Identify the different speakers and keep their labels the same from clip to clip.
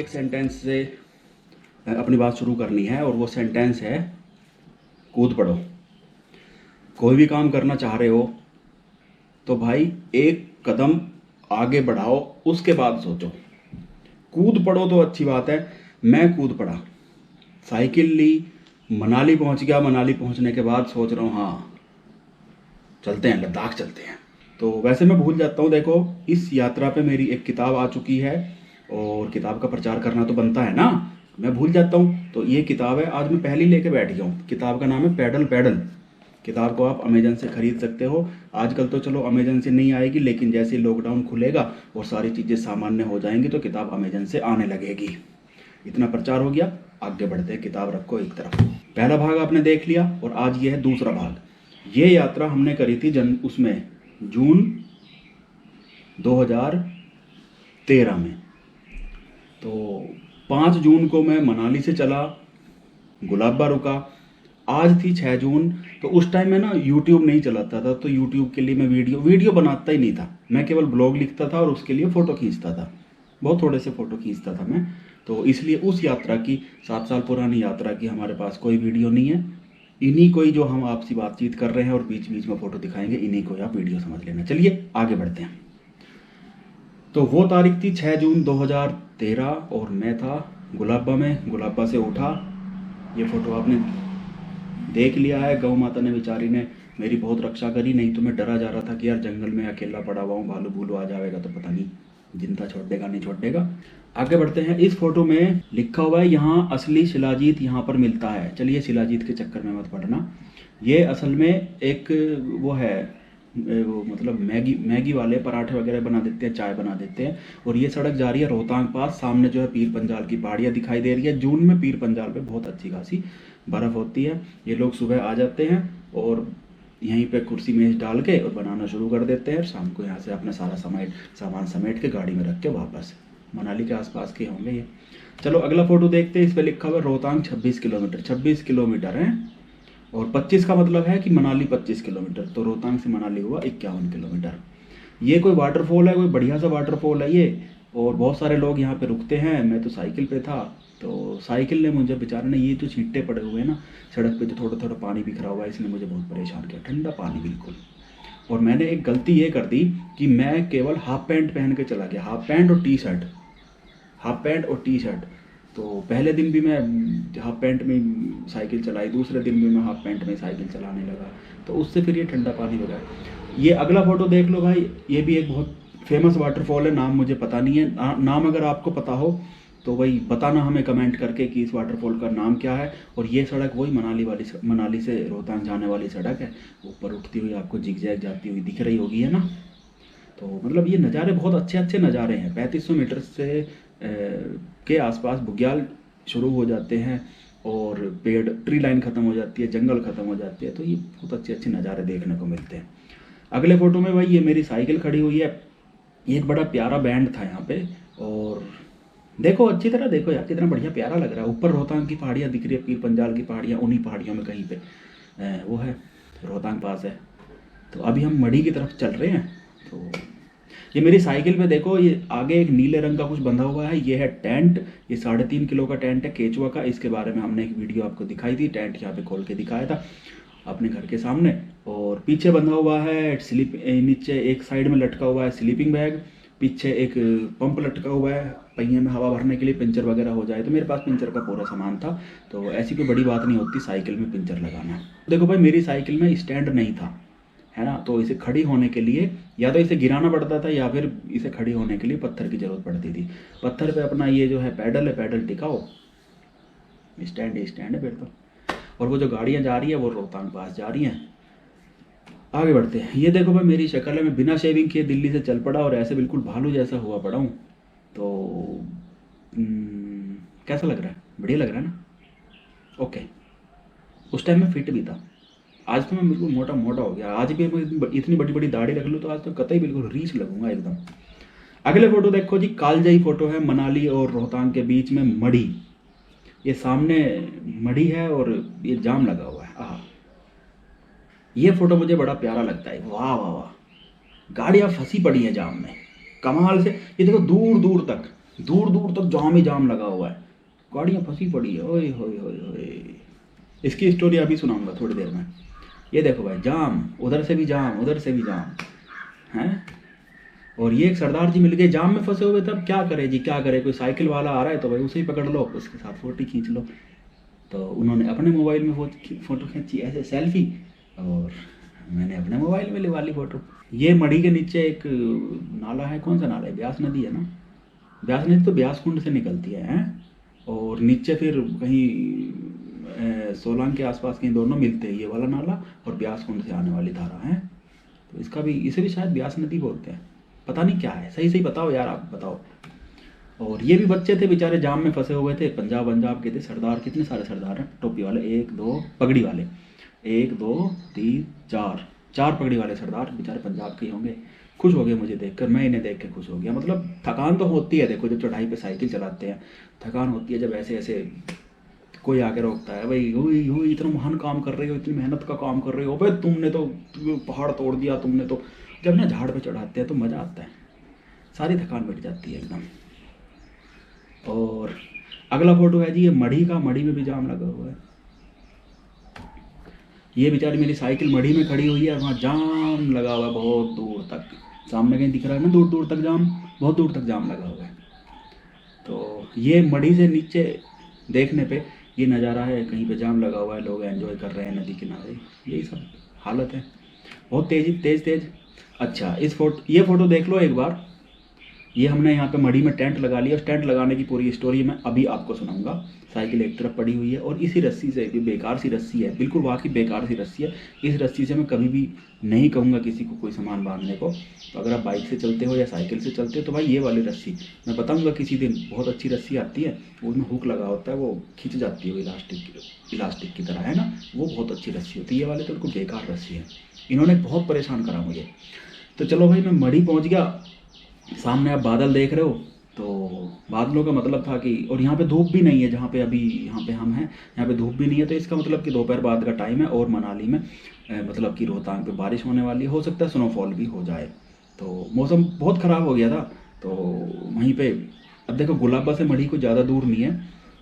Speaker 1: Sentence से अपनी बात शुरू करनी है और वो सेंटेंस है कूद पड़ो। कोई भी काम करना चाह रहे हो तो भाई एक कदम आगे बढ़ाओ, उसके बाद सोचो। कूद पड़ो तो अच्छी बात है, मैं कूद पड़ा, साइकिल ली, मनाली पहुंच गया। मनाली पहुंचने के बाद सोच रहा हूँ हाँ चलते हैं, लद्दाख चलते हैं। तो वैसे मैं भूल जाता हूँ, देखो इस यात्रा पे मेरी एक किताब आ चुकी है और किताब का प्रचार करना तो बनता है ना, मैं भूल जाता हूँ। तो ये किताब है, आज मैं पहले ही लेके बैठ गया हूँ। किताब का नाम है पैडल पैडल। किताब को आप अमेजन से खरीद सकते हो। आजकल तो चलो अमेजन से नहीं आएगी, लेकिन जैसे लॉकडाउन खुलेगा और सारी चीज़ें सामान्य हो जाएंगी तो किताब अमेजन से आने लगेगी। इतना प्रचार हो गया, आगे बढ़ते हैं। किताब रखो एक तरफ। पहला भाग आपने देख लिया और आज ये है दूसरा भाग। ये यात्रा हमने करी थी उसमें जून 2013 में। तो 5 जून को मैं मनाली से चला, गुलाबा रुका। आज थी 6 जून। तो उस टाइम मैं ना यूट्यूब नहीं चलाता था, तो यूट्यूब के लिए मैं वीडियो बनाता ही नहीं था। मैं केवल ब्लॉग लिखता था और उसके लिए फ़ोटो खींचता था, बहुत थोड़े से फ़ोटो खींचता था मैं। तो इसलिए उस यात्रा की, 7 साल पुरानी यात्रा की हमारे पास कोई वीडियो नहीं है। इन्हीं को ही जो हम आपसी बातचीत कर रहे हैं और बीच बीच में फ़ोटो दिखाएंगे, इन्हीं को आप वीडियो समझ लेना। चलिए आगे बढ़ते हैं। तो वो तारीख थी 6 जून 2013 और मैं था गुलाबा में। गुलाबा से उठा, ये फ़ोटो आपने देख लिया है। गौ माता ने बेचारी ने मेरी बहुत रक्षा करी, नहीं तो मैं डरा जा रहा था कि यार जंगल में अकेला पड़ा हुआ हूँ, भालू भूलू आ जाएगा तो पता नहीं जिंदा छोड़ देगा नहीं छोड़ देगा। आगे बढ़ते हैं। इस फोटो में लिखा हुआ है यहाँ असली शिलाजीत यहाँ पर मिलता है। चलिए शिलाजीत के चक्कर में मत पड़ना। ये असल में एक वो है, वो मतलब मैगी वाले पराठे वगैरह बना देते हैं, चाय बना देते हैं। और ये सड़क जा रही है रोहतांग पास। सामने जो है पीर पंजाल की पहाड़ियाँ दिखाई दे रही है। जून में पीर पंजाल पे बहुत अच्छी खासी बर्फ़ होती है। ये लोग सुबह आ जाते हैं और यहीं पे कुर्सी मेज डाल के और बनाना शुरू कर देते हैं। शाम को यहाँ से अपना सारा सामान समेट के गाड़ी में रख के वापस। मनाली के आसपास के होंगे ये। चलो अगला फोटो देखते हैं। इस पर लिखा हुआ रोहतांग 26 किलोमीटर। 26 किलोमीटर है और 25 का मतलब है कि मनाली 25 किलोमीटर, तो रोहतांग से मनाली हुआ 51 किलोमीटर। ये कोई वाटरफॉल है, कोई बढ़िया सा वाटरफॉल है ये, और बहुत सारे लोग यहाँ पे रुकते हैं। मैं तो साइकिल पे था, तो साइकिल ने मुझे, बेचारे ने, ये जो छींटे पड़े हुए हैं ना सड़क पे, जो थोड़ा थोड़ा पानी बिखरा हुआ है, इसने मुझे बहुत परेशान किया। ठंडा पानी बिल्कुल। और मैंने एक गलती ये कर दी कि मैं केवल हाफ पैंट पहन के चला गया। हाफ पैंट और टी शर्ट, हाफ पैंट और टी शर्ट। तो पहले दिन भी मैं हाफ पैंट में साइकिल चलाई, दूसरे दिन भी मैं हाफ पैंट में साइकिल चलाने लगा, तो उससे फिर ये ठंडा पानी बगा। ये अगला फोटो देख लो भाई, ये भी एक बहुत फेमस वाटरफॉल है। नाम मुझे पता नहीं है, नाम अगर आपको पता हो तो वही बताना हमें कमेंट करके कि इस वाटरफॉल का नाम क्या है। और ये सड़क वही मनाली से रोहतांग जाने वाली सड़क है। ऊपर उठती हुई आपको जिगजैग जाती हुई दिख रही होगी, है ना। तो मतलब ये नज़ारे बहुत अच्छे अच्छे नज़ारे हैं। 3500 मीटर से के आसपास बुग्याल शुरू हो जाते हैं और पेड़, ट्री लाइन ख़त्म हो जाती है, जंगल ख़त्म हो जाती है। तो ये बहुत अच्छे अच्छे नज़ारे देखने को मिलते हैं। अगले फ़ोटो में भाई ये मेरी साइकिल खड़ी हुई है। ये एक बड़ा प्यारा बैंड था यहाँ पे, और देखो अच्छी तरह देखो यार, कितना बढ़िया प्यारा लग रहा है। ऊपर रोहतांग की पहाड़ियाँ दिख रही है, पीर पंजाल की पहाड़ियाँ, उन्हीं पहाड़ियों में कहीं पे वो है, रोहतांग पास है। तो अभी हम मढ़ी की तरफ चल रहे हैं। तो ये मेरी साइकिल पे देखो, ये आगे एक नीले रंग का कुछ बंधा हुआ है, ये है टेंट। ये 3.5 किलो का टेंट है केचुआ का। इसके बारे में हमने एक वीडियो आपको दिखाई थी, टेंट यहाँ पे खोल के दिखाया था अपने घर के सामने। और पीछे बंधा हुआ है नीचे एक साइड में लटका हुआ है स्लीपिंग बैग। पीछे एक पंप लटका हुआ है पहिए में हवा भरने के लिए, पंचर वगैरह हो जाए तो। मेरे पास पंचर का पूरा सामान था, तो ऐसी कोई बड़ी बात नहीं होती साइकिल में पंचर लगाना। देखो भाई मेरी साइकिल में स्टैंड नहीं था, है ना, तो इसे खड़ी होने के लिए या तो इसे गिराना पड़ता था या फिर इसे खड़ी होने के लिए पत्थर की ज़रूरत पड़ती थी। पत्थर पे अपना ये जो है पैडल टिकाओ, स्टैंड है फिर तो। और वो जो गाड़ियाँ जा रही है वो रोहतांग पास जा रही हैं। आगे बढ़ते हैं। ये देखो भाई मेरी शक्ल है, मैं बिना शेविंग किए दिल्ली से चल पड़ा और ऐसे बिल्कुल भालू जैसा हुआ पड़ा हूँ। तो कैसा लग रहा है? बढ़िया लग रहा है ना। ओके, उस टाइम मैं फिट भी था। आज तो मैं बिल्कुल मोटा मोटा हो गया। आज भी मैं इतनी बड़ी बड़ी दाढ़ी रख लूँ तो आज तो कतई बिल्कुल रीच लगूंगा एकदम। अगले फोटो देखो जी, कालजयी फोटो है मनाली और रोहतांग के बीच में मढ़ी। ये सामने मढ़ी है और ये जाम लगा हुआ है। आह, ये फोटो मुझे बड़ा प्यारा लगता है। वाह वाह वाह, गाड़ियाँ फंसी पड़ी हैं जाम में, कमाल से। ये देखो दूर दूर तक दूर दूर तक जाम ही जाम लगा हुआ है, गाड़ियाँ फंसी पड़ी है। ओए होए होए होए। इसकी स्टोरी अभी सुनाऊंगा थोड़ी देर में। ये देखो भाई, जाम, उधर से भी जाम, उधर से भी जाम हैं। और ये एक सरदार जी मिल गए जाम में फंसे हुए, तब क्या करे जी, क्या करे। कोई साइकिल वाला आ रहा है तो भाई उसे ही पकड़ लो, उसके साथ फोटो खींच लो। तो उन्होंने अपने मोबाइल में फ़ोटो खींची ऐसे सेल्फी, और मैंने अपने मोबाइल में लिवा ली फ़ोटो। ये मढ़ी के नीचे एक नाला है, कौन सा नाला है, ब्यास नदी है ना। ब्यास नदी तो ब्यास कुंड से निकलती है हैं? और नीचे फिर कहीं सोलांग के आसपास कहीं दोनों मिलते हैं, ये वाला नाला और ब्यास कुंड से आने वाली धारा है। तो इसका भी, इसे भी शायद ब्यास नदी बोलते हैं, पता नहीं क्या है, सही सही बताओ यार, आप बताओ। और ये भी बच्चे थे बेचारे, जाम में फंसे हुए थे, पंजाब पंजाब के थे सरदार। कितने सारे सरदार हैं टोपी वाले, एक दो पगड़ी वाले, एक दो तीन चार, चार पगड़ी वाले सरदार बेचारे पंजाब के ही होंगे। खुश हो गए मुझे देखकर, मैं इन्हें देख के खुश हो गया। मतलब थकान तो होती है, देखो जब चढ़ाई पे साइकिल चलाते हैं थकान होती है, जब ऐसे ऐसे कोई आके रोकता है, भाई ओए ओए इतना महान काम कर रहे हो, इतनी मेहनत का काम कर रहे हो, भाई तुमने तो पहाड़ तोड़ दिया तुमने तो। जब ना झाड़ पे चढ़ाते हैं तो मज़ा आता है, सारी थकान मिट जाती है एकदम। और अगला फोटो है जी, ये मढ़ी का, मढ़ी में भी जाम लगा हुआ है। ये बेचारी मेरी साइकिल मढ़ी में खड़ी हुई है, वहाँ जाम लगा हुआ है बहुत दूर तक, सामने कहीं दिख रहा है ना, दूर दूर तक जाम, बहुत दूर तक जाम लगा हुआ है। तो ये मढ़ी से नीचे देखने पे ये नज़ारा है, कहीं पे जाम लगा हुआ है, लोग एंजॉय कर रहे हैं नदी किनारे, यही सब हालत है, बहुत तेज तेज तेज। अच्छा ये फ़ोटो देख लो एक बार। ये हमने यहाँ पे मढ़ी में टेंट लगा लिया, उस टेंट लगाने की पूरी स्टोरी मैं अभी आपको सुनाऊंगा। साइकिल एक तरफ पड़ी हुई है और इसी रस्सी से, भी बेकार सी रस्सी है, बिल्कुल वाकई बेकार सी रस्सी है। इस रस्सी से मैं कभी भी नहीं कहूँगा किसी को कोई सामान बांधने को। तो अगर आप बाइक से चलते हो या साइकिल से चलते हो तो भाई ये वाली रस्सी मैं बताऊँगा किसी दिन, बहुत अच्छी रस्सी आती है, उसमें हुक लगा होता है, वो खिंच जाती है, वो इलास्टिक की तरह है ना, वो बहुत अच्छी रस्सी होती है। ये वाली तो बिल्कुल बेकार रस्सी है, इन्होंने बहुत परेशान करा मुझे। तो चलो भाई मैं मढ़ी पहुँच गया, सामने आप बादल देख रहे हो, तो बादलों का मतलब था कि, और यहाँ पे धूप भी नहीं है, जहाँ पे अभी यहाँ पे हम हैं यहाँ पे धूप भी नहीं है, तो इसका मतलब कि दोपहर बाद का टाइम है और मनाली में मतलब कि रोहतांग पे बारिश होने वाली है, हो सकता है स्नोफॉल भी हो जाए। तो मौसम बहुत ख़राब हो गया था, तो वहीं पे अब देखो गुलाबा से मढ़ी को ज़्यादा दूर नहीं है,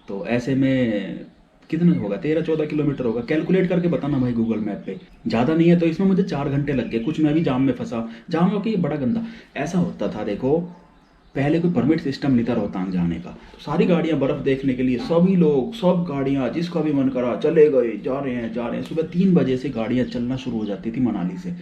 Speaker 1: तो ऐसे में कितना होगा, 13-14 किलोमीटर होगा, कैलकुलेट करके बताना भाई गूगल मैप पे। ज़्यादा नहीं है, तो इसमें मुझे 4 घंटे लग गए कुछ, मैं भी जाम में फंसा। जाम हो कि बड़ा गंदा ऐसा होता था, देखो पहले कोई परमिट सिस्टम नहीं था रोहतांग जाने का, तो सारी गाड़ियां बर्फ़ देखने के लिए, सभी लोग, सब गाड़ियां जिसका भी मन करा चले गए, जा रहे हैं जा रहे हैं। सुबह 3 बजे से गाड़ियां चलना शुरू हो जाती थी मनाली से।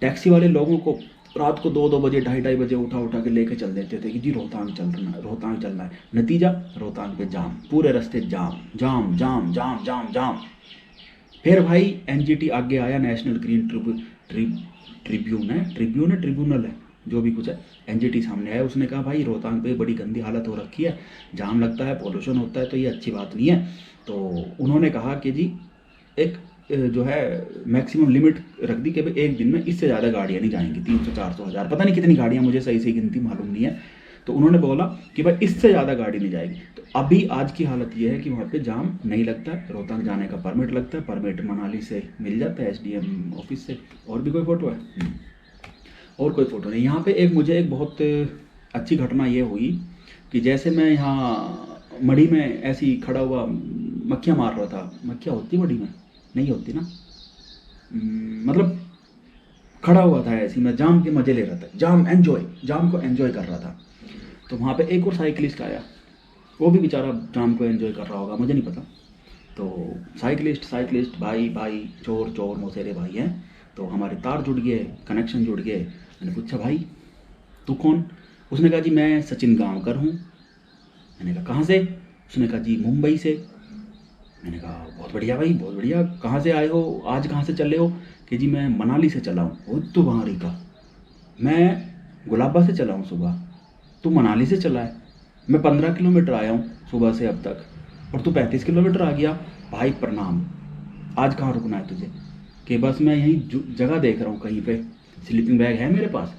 Speaker 1: टैक्सी वाले लोगों को रात को 2-2 बजे, 2:30-2:30 बजे उठा उठा के लेके चल देते थे कि जी रोहतांग चलना है, रोहतांग चलना है। नतीजा रोहतांग पे जाम, पूरे रास्ते जाम जाम जाम जाम जाम जाम। फिर भाई एनजीटी आगे आया, नेशनल ग्रीन ट्रिब्यूनल है, जो भी कुछ है, एनजीटी सामने आया, उसने कहा भाई रोहतांग पे बड़ी गंदी हालत हो रखी है, जाम लगता है, पोल्यूशन होता है, तो ये अच्छी बात नहीं है। तो उन्होंने कहा कि जी एक जो है मैक्सिमम लिमिट रख दी कि भाई एक दिन में इससे ज़्यादा गाड़ियाँ नहीं जाएंगी, 300-400 हज़ार, पता नहीं कितनी गाड़ियाँ, मुझे सही गिनती मालूम नहीं है। तो उन्होंने बोला कि भाई इससे ज़्यादा गाड़ी नहीं जाएगी। तो अभी आज की हालत ये है कि वहाँ पे जाम नहीं लगता है, रोहतांग जाने का परमिट लगता है, परमिट मनाली से मिल जाता है, एसडीएम ऑफिस से। और भी कोई फ़ोटो है? और कोई फ़ोटो नहीं। यहाँ पे मुझे एक बहुत अच्छी घटना ये हुई कि जैसे मैं यहाँ मढ़ी में ऐसे ही खड़ा हुआ मक्खियाँ मार रहा था। मक्खियाँ होती मढ़ी में? नहीं होती ना। मतलब खड़ा हुआ था ऐसे ही, मैं जाम के मज़े ले रहा था, जाम को एंजॉय कर रहा था। तो वहाँ पे एक और साइकिलिस्ट आया, वो भी बेचारा जाम को एंजॉय कर रहा होगा, मुझे नहीं पता। तो साइकिलिस्ट भाई भाई, चोर चोर मौसेरे भाई हैं। तो हमारे तार जुड़ गए, कनेक्शन जुड़ गए। मैंने पूछा भाई तू कौन? उसने कहा जी मैं सचिन गांवकर हूँ। मैंने कहा कहाँ से? उसने कहा जी मुंबई से। मैंने कहा बहुत बढ़िया भाई, बहुत बढ़िया, कहाँ से आए हो, आज कहाँ से चले हो? कि जी मैं मनाली से चला हूँ। वो तो बाहरी का, मैं गुलाबा से चला हूँ सुबह, तू मनाली से चला है। मैं 15 किलोमीटर आया हूँ सुबह से अब तक, और तू 35 किलोमीटर आ गया। भाई प्रणाम, आज कहाँ रुकना है तुझे? कि बस मैं यहीं जगह देख रहा हूँ कहीं पे, स्लीपिंग बैग है मेरे पास।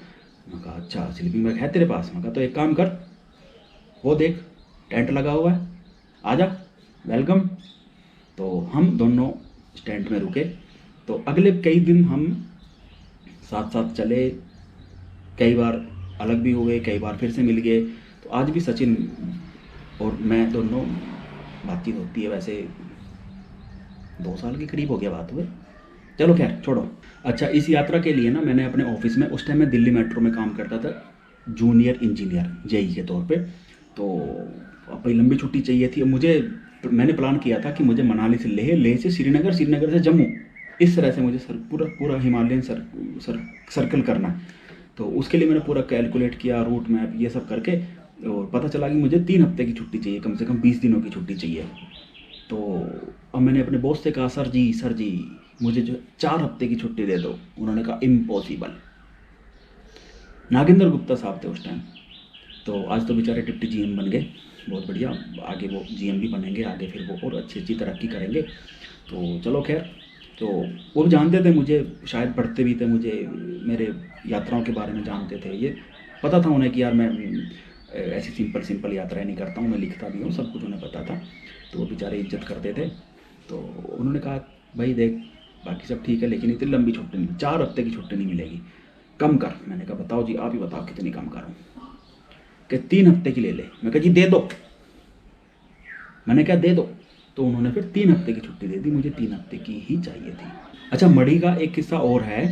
Speaker 1: मैं कहा अच्छा स्लीपिंग बैग है तेरे पास? मैं कहा तो एक काम कर, वो देख टेंट लगा हुआ है, आजा, वेलकम। तो हम दोनों स्टैंड में रुके। तो अगले कई दिन हम साथ साथ चले, कई बार अलग भी हुए, कई बार फिर से मिल गए। तो आज भी सचिन और मैं दोनों बातचीत होती है। वैसे 2 साल के करीब हो गया बात हुए। चलो खैर छोड़ो। अच्छा, इस यात्रा के लिए ना मैंने अपने ऑफिस में, उस टाइम मैं दिल्ली मेट्रो में काम करता था जूनियर इंजीनियर जेई के तौर पे। तो अब भाई लंबी छुट्टी चाहिए थी। मैंने प्लान किया था कि मुझे मनाली से लेह, लेह से श्रीनगर, श्रीनगर से जम्मू, इस तरह से मुझे पूरा पूरा हिमालयन सर्कल करना है। तो उसके लिए मैंने पूरा कैलकुलेट किया, रूट मैप ये सब करके, और पता चला कि मुझे 3 हफ्ते की छुट्टी चाहिए, कम से कम 20 दिनों की छुट्टी चाहिए। तो अब मैंने अपने बॉस से कहा, सर जी मुझे जो 4 हफ्ते की छुट्टी दे दो। उन्होंने कहा इम्पॉसिबल। नागेंद्र गुप्ता साहब थे उस टाइम। तो आज तो बेचारे डिप्टी जीएम बन गए, बहुत बढ़िया। आगे वो जीएम भी बनेंगे, आगे फिर वो और अच्छी तरक्की करेंगे। तो चलो खैर। तो वो भी जानते थे मुझे, शायद पढ़ते भी थे मुझे, मेरे यात्राओं के बारे में जानते थे। ये पता था उन्हें कि यार मैं ऐसी सिंपल यात्राएं नहीं करता हूँ, मैं लिखता भी हूँ, सब कुछ उन्हें पता था। तो वो बेचारे इज्जत करते थे। तो उन्होंने कहा, भाई देख बाकी सब ठीक है, लेकिन इतनी लंबी छुट्टी नहीं, 4 हफ्ते की छुट्टी नहीं मिलेगी, कम कर। मैंने कहा बताओ जी, आप ही बताओ कितनी कम करूँ। कि 3 हफ्ते की ले ले। मैं कहा जी दे दो। मैंने कहा दे दो। तो उन्होंने फिर 3 हफ्ते की छुट्टी दे दी। मुझे 3 हफ्ते की ही चाहिए थी। अच्छा, मढ़ी का एक किस्सा और है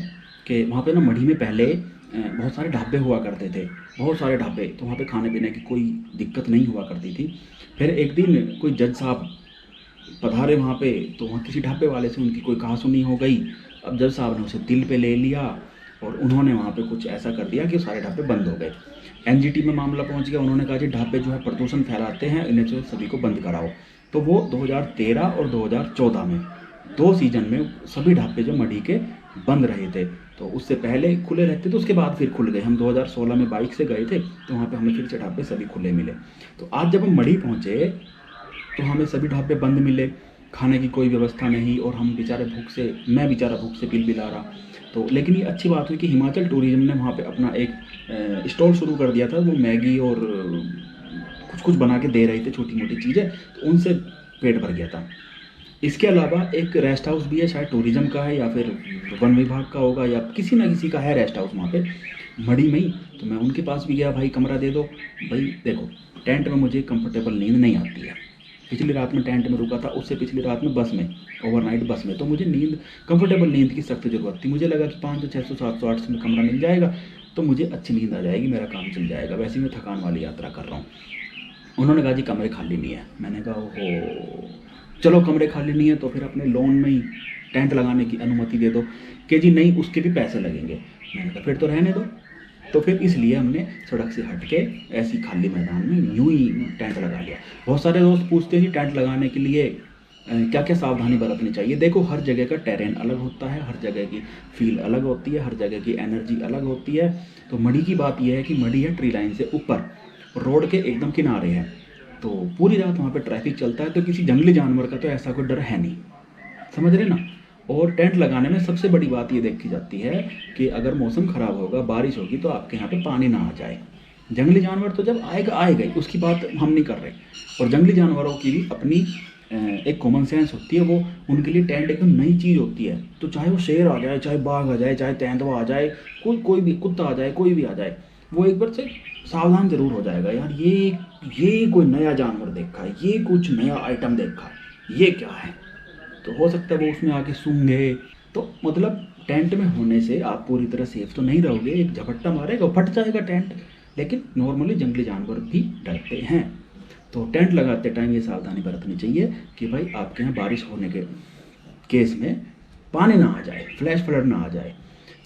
Speaker 1: कि वहाँ पे ना मढ़ी में पहले बहुत सारे ढाबे हुआ करते थे, बहुत सारे ढाबे। तो वहाँ पे खाने पीने की कोई दिक्कत नहीं हुआ करती थी। फिर एक दिन कोई जज साहब पधारे वहाँ पे, तो वहाँ किसी ढाबे वाले से उनकी कोई कहासुनी हो गई। अब जज साहब ने उसे दिल पे ले लिया और उन्होंने वहाँ पे कुछ ऐसा कर दिया कि सारे ढाबे बंद हो गए। एनजीटी में मामला पहुँच गया। उन्होंने कहा जी ढाबे जो है प्रदूषण फैलाते हैं, इन्हें जो सभी को बंद कराओ। तो वो 2013 और 2014 में 2 सीजन में सभी ढाबे जो मढ़ी के बंद रहे थे। तो उससे पहले खुले रहते थे, उसके बाद फिर खुल गए। हम 2016 में बाइक से गए थे, तो वहाँ पे हमें फिर से ढाबे सभी खुले मिले। तो आज जब हम मढ़ी पहुँचे तो हमें सभी ढाबे बंद मिले, खाने की कोई व्यवस्था नहीं, और हम बेचारे भूख से, मैं बेचारा भूख से बिल रहा। तो लेकिन ये अच्छी बात हुई कि हिमाचल टूरिज्म ने वहाँ पे अपना एक स्टॉल शुरू कर दिया था। वो मैगी और कुछ कुछ बना के दे रहे थे, छोटी मोटी चीज़ें, तो उनसे पेट भर गया था। इसके अलावा एक रेस्ट हाउस भी है, शायद टूरिज्म का है या फिर वन विभाग का होगा, या किसी ना किसी का है रेस्ट हाउस वहाँ पे मढ़ी में ही। तो मैं उनके पास भी गया, भाई कमरा दे दो। भाई देखो, टेंट में मुझे कंफर्टेबल नींद नहीं आती है। पिछली रात में टेंट में रुका था, उससे पिछली रात में बस में, ओवरनाइट बस में। तो मुझे कंफर्टेबल नींद की सख्त ज़रूरत थी। मुझे लगा कि 500, 600, 700, 800 में कमरा मिल जाएगा तो मुझे अच्छी नींद आ जाएगी, मेरा काम चल जाएगा। वैसे ही मैं थकान वाली यात्रा कर रहा हूँ। उन्होंने कहा जी कमरे खाली नहीं है। मैंने कहा ओहो, चलो कमरे खाली नहीं है तो फिर अपने लोन में ही टेंट लगाने की अनुमति दे दो। कि जी नहीं, उसके भी पैसे लगेंगे। मैंने कहा फिर तो रहने दो। तो फिर इसलिए हमने सड़क से हट के ऐसी खाली मैदान में यूं ही टेंट लगा लिया। बहुत सारे दोस्त पूछते हैं कि टेंट लगाने के लिए क्या क्या सावधानी बरतनी चाहिए। देखो, हर जगह का टेरेन अलग होता है, हर जगह की फील अलग होती है, हर जगह की एनर्जी अलग होती है। तो मढ़ी की बात यह है कि मढ़ी है ट्री लाइन से ऊपर, रोड के एकदम किनारे है। तो पूरी रात वहाँ पे ट्रैफिक चलता है। तो किसी जंगली जानवर का तो ऐसा कोई डर है नहीं, समझ रहे ना। और टेंट लगाने में सबसे बड़ी बात ये देखी जाती है कि अगर मौसम ख़राब होगा, बारिश होगी, तो आपके यहाँ पे पानी ना आ जाए। जंगली जानवर तो जब आएगा आएगा ही, उसकी बात हम नहीं कर रहे। और जंगली जानवरों की भी अपनी एक कॉमन सेंस होती है। वो उनके लिए टेंट एकदम नई चीज़ होती है। तो चाहे वो शेर आ जाए, चाहे बाघ आ जाए, चाहे तेंदुआ आ जाए, कोई भी कुत्ता आ जाए, कोई भी आ जाए, वो एक बार से सावधान जरूर हो जाएगा। यार ये कोई नया जानवर देखा है, ये कुछ नया आइटम देखा है, ये क्या है। तो हो सकता है वो उसमें आके सूंघे। तो मतलब टेंट में होने से आप पूरी तरह सेफ तो नहीं रहोगे। एक झपट्टा मारेगा, फट जाएगा टेंट। लेकिन नॉर्मली जंगली जानवर भी डरते हैं। तो टेंट लगाते टाइम ये सावधानी बरतनी चाहिए कि भाई आपके यहाँ बारिश होने के केस में पानी ना आ जाए, फ्लैश फ्लड ना आ जाए।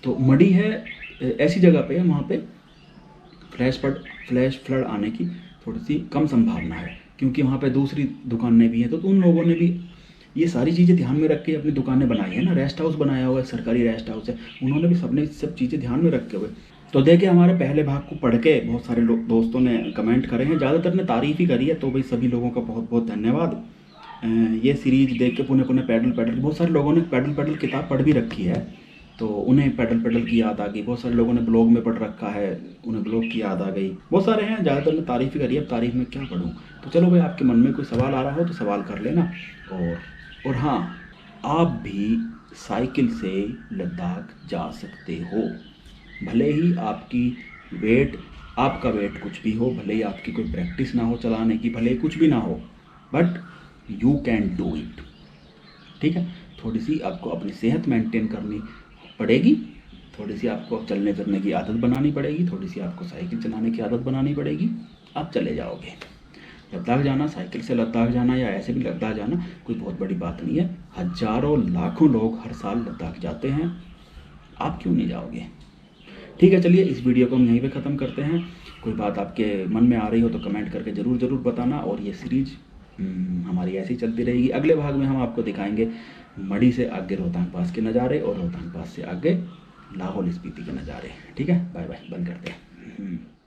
Speaker 1: तो मढ़ी है ऐसी जगह पे है, वहाँ पे फ्लैश फ्लड आने की थोड़ी सी कम संभावना है, क्योंकि वहाँ पे दूसरी दुकानें भी हैं। तो उन लोगों ने भी ये सारी चीज़ें ध्यान में रख के अपनी दुकानें बनाई है ना। रेस्ट हाउस बनाया हुआ है, सरकारी रेस्ट हाउस है, उन्होंने भी सबने सब चीज़ें ध्यान में रखे हुए। तो देखिए, हमारे पहले भाग को पढ़ के बहुत सारे दोस्तों ने कमेंट करे हैं, ज़्यादातर ने तारीफ़ ही करी है। तो भाई सभी लोगों का बहुत बहुत धन्यवाद। ये सीरीज देख के पुणे पुणे पैडल पैडल, बहुत सारे लोगों ने पैडल पैडल किताब पढ़ भी रखी है, तो उन्हें पैडल पैडल की याद आ गई। बहुत सारे लोगों ने ब्लॉग में पढ़ रखा है, उन्हें ब्लॉग की याद आ गई। बहुत सारे हैं, ज़्यादातर ने तारीफ़ ही करी है। अब तारीफ़ में क्या पढ़ूँ। तो चलो भाई, आपके मन में कोई सवाल आ रहा हो तो सवाल कर लेना। और हाँ, आप भी साइकिल से लद्दाख जा सकते हो। भले ही आपकी वेट आपका वेट कुछ भी हो, भले ही आपकी कोई प्रैक्टिस ना हो चलाने की, भले ही कुछ भी ना हो, but you can do it. ठीक है, थोड़ी सी आपको अपनी सेहत मेंटेन करनी पड़ेगी, थोड़ी सी आपको चलने फिरने की आदत बनानी पड़ेगी, थोड़ी सी आपको साइकिल चलाने की आदत बनानी पड़ेगी, आप चले जाओगे। लद्दाख जाना, साइकिल से लद्दाख जाना या ऐसे भी लद्दाख जाना कोई बहुत बड़ी बात नहीं है। हज़ारों लाखों लोग हर साल लद्दाख जाते हैं, आप क्यों नहीं जाओगे। ठीक है, चलिए इस वीडियो को हम यहीं पे ख़त्म करते हैं। कोई बात आपके मन में आ रही हो तो कमेंट करके ज़रूर बताना, और ये सीरीज हमारी ऐसी चलती रहेगी। अगले भाग में हम आपको दिखाएंगे मढ़ी से आगे रोहतांग पास के नज़ारे और रोहतांग पास से आगे लाहौल स्पीति के नज़ारे। ठीक है, बाय बाय, बंद करते हैं।